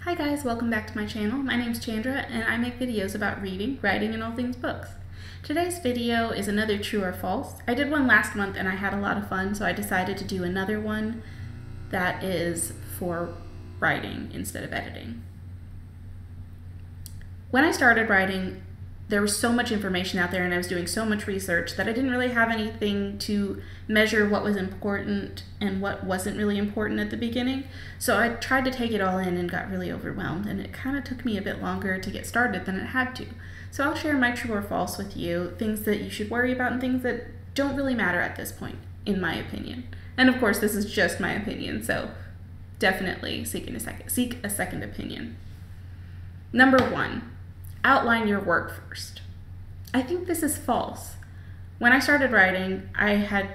Hi guys, welcome back to my channel. My name's Chandra and I make videos about reading, writing, and all things books. Today's video is another true or false. I did one last month and I had a lot of fun, so I decided to do another one that is for writing instead of editing. When I started writing, there was so much information out there and I was doing so much research that I didn't really have anything to measure what was important and what wasn't really important at the beginning. So I tried to take it all in and got really overwhelmed, and it kind of took me a bit longer to get started than it had to. So I'll share my true or false with you, things that you should worry about and things that don't really matter at this point, in my opinion. And of course, this is just my opinion, so definitely seek a second opinion. Number 1. Outline your work first. I think this is false. When I started writing, I had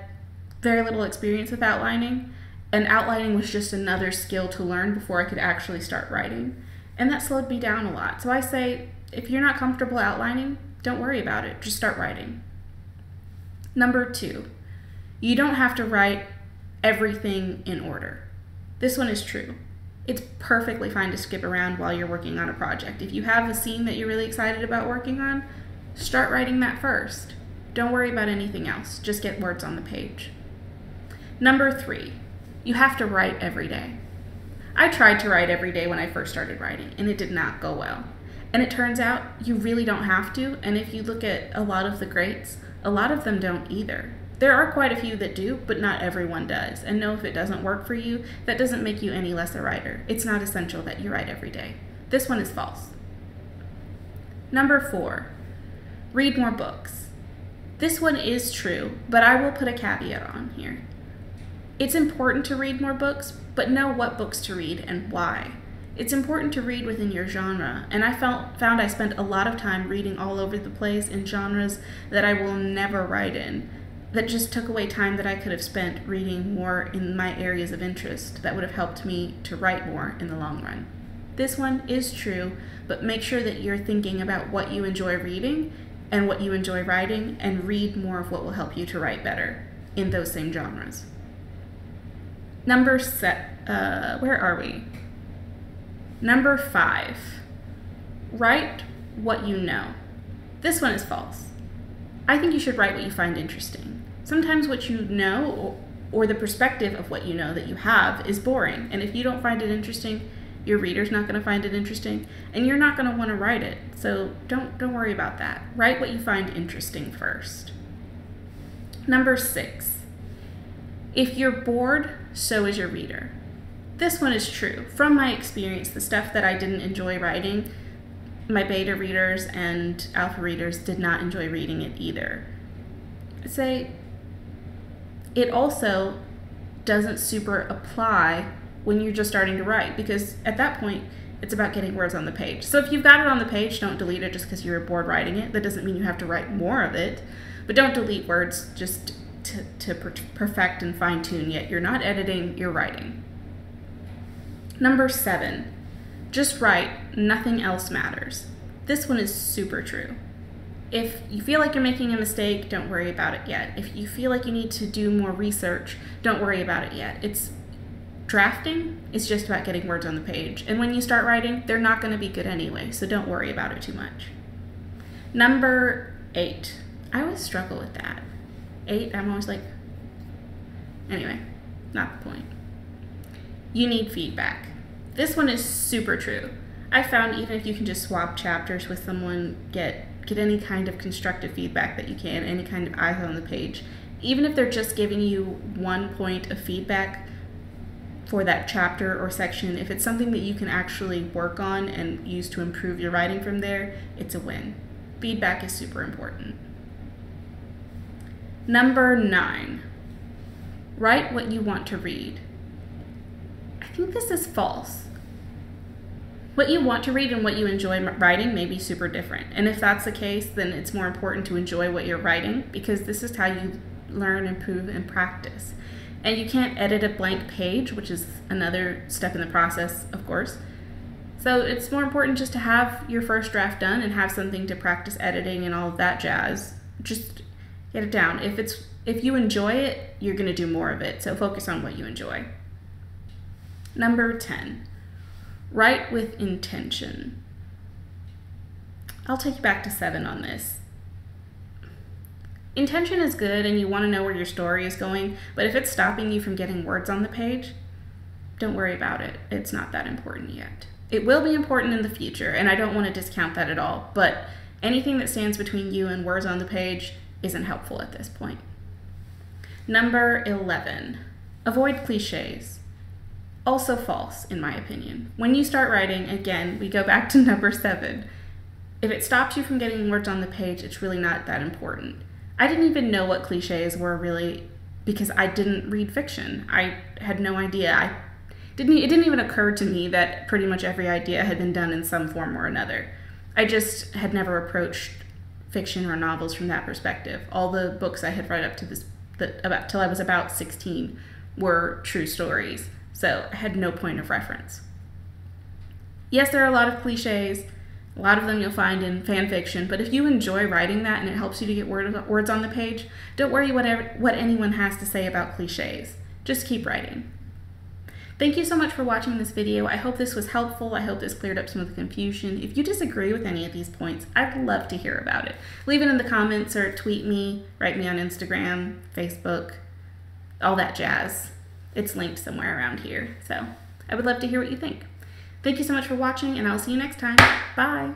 very little experience with outlining, and outlining was just another skill to learn before I could actually start writing, and that slowed me down a lot. So I say, if you're not comfortable outlining, don't worry about it, just start writing. Number 2, you don't have to write everything in order. This one is true. It's perfectly fine to skip around while you're working on a project. If you have a scene that you're really excited about working on, start writing that first. Don't worry about anything else. Just get words on the page. Number 3, you have to write every day. I tried to write every day when I first started writing, and it did not go well. And it turns out you really don't have to, and if you look at a lot of the greats, a lot of them don't either. There are quite a few that do, but not everyone does. And no, if it doesn't work for you, that doesn't make you any less a writer. It's not essential that you write every day. This one is false. Number 4, read more books. This one is true, but I will put a caveat on here. It's important to read more books, but know what books to read and why. It's important to read within your genre, and I found I spent a lot of time reading all over the place in genres that I will never write in. That just took away time that I could have spent reading more in my areas of interest that would have helped me to write more in the long run. This one is true, but make sure that you're thinking about what you enjoy reading and what you enjoy writing, and read more of what will help you to write better in those same genres. Number 5, write what you know. This one is false. I think you should write what you find interesting. Sometimes what you know, or the perspective of what you know that you have, is boring. And if you don't find it interesting, your reader's not going to find it interesting, and you're not going to want to write it. So don't worry about that. Write what you find interesting first. Number 6, if you're bored, so is your reader. This one is true. From my experience, the stuff that I didn't enjoy writing, my beta readers and alpha readers did not enjoy reading it either. I'd say it also doesn't super apply when you're just starting to write, because at that point, it's about getting words on the page. So if you've got it on the page, don't delete it just because you're bored writing it. That doesn't mean you have to write more of it, but don't delete words just to perfect and fine-tune yet. You're not editing, you're writing. Number 7, just write, nothing else matters. This one is super true. If you feel like you're making a mistake, don't worry about it yet. If you feel like you need to do more research, don't worry about it yet. Drafting is just about getting words on the page. And when you start writing, they're not going to be good anyway, so don't worry about it too much. Number 8. I always struggle with that. 8, I'm always like, anyway, not the point. You need feedback. This one is super true. I found even if you can just swap chapters with someone, get any kind of constructive feedback that you can, any kind of eyes on the page, even if they're just giving you 1 point of feedback for that chapter or section, if it's something that you can actually work on and use to improve your writing from there, it's a win. Feedback is super important. Number 9, write what you want to read. I think this is false. What you want to read and what you enjoy writing may be super different. And if that's the case, then it's more important to enjoy what you're writing, because this is how you learn, improve, and practice. And you can't edit a blank page, which is another step in the process, of course. So it's more important just to have your first draft done and have something to practice editing and all of that jazz. Just get it down. If you enjoy it, you're going to do more of it. So focus on what you enjoy. Number 10, Write with intention. I'll take you back to 7 on this. Intention is good and you want to know where your story is going, but if it's stopping you from getting words on the page, don't worry about it. It's not that important yet. It will be important in the future, and I don't want to discount that at all, but anything that stands between you and words on the page isn't helpful at this point. Number 11, avoid cliches. Also false, in my opinion. When you start writing, again, we go back to number 7. If it stops you from getting words on the page, it's really not that important. I didn't even know what cliches were really because I didn't read fiction. I had no idea. It didn't even occur to me that pretty much every idea had been done in some form or another. I just had never approached fiction or novels from that perspective. All the books I had read up to till I was about 16 were true stories, so I had no point of reference. Yes, there are a lot of cliches. A lot of them you'll find in fan fiction, but if you enjoy writing that and it helps you to get words on the page, don't worry what anyone has to say about cliches. Just keep writing. Thank you so much for watching this video. I hope this was helpful. I hope this cleared up some of the confusion. If you disagree with any of these points, I'd love to hear about it. Leave it in the comments or tweet me, write me on Instagram, Facebook, all that jazz. It's linked somewhere around here, so I would love to hear what you think. Thank you so much for watching, and I'll see you next time. Bye!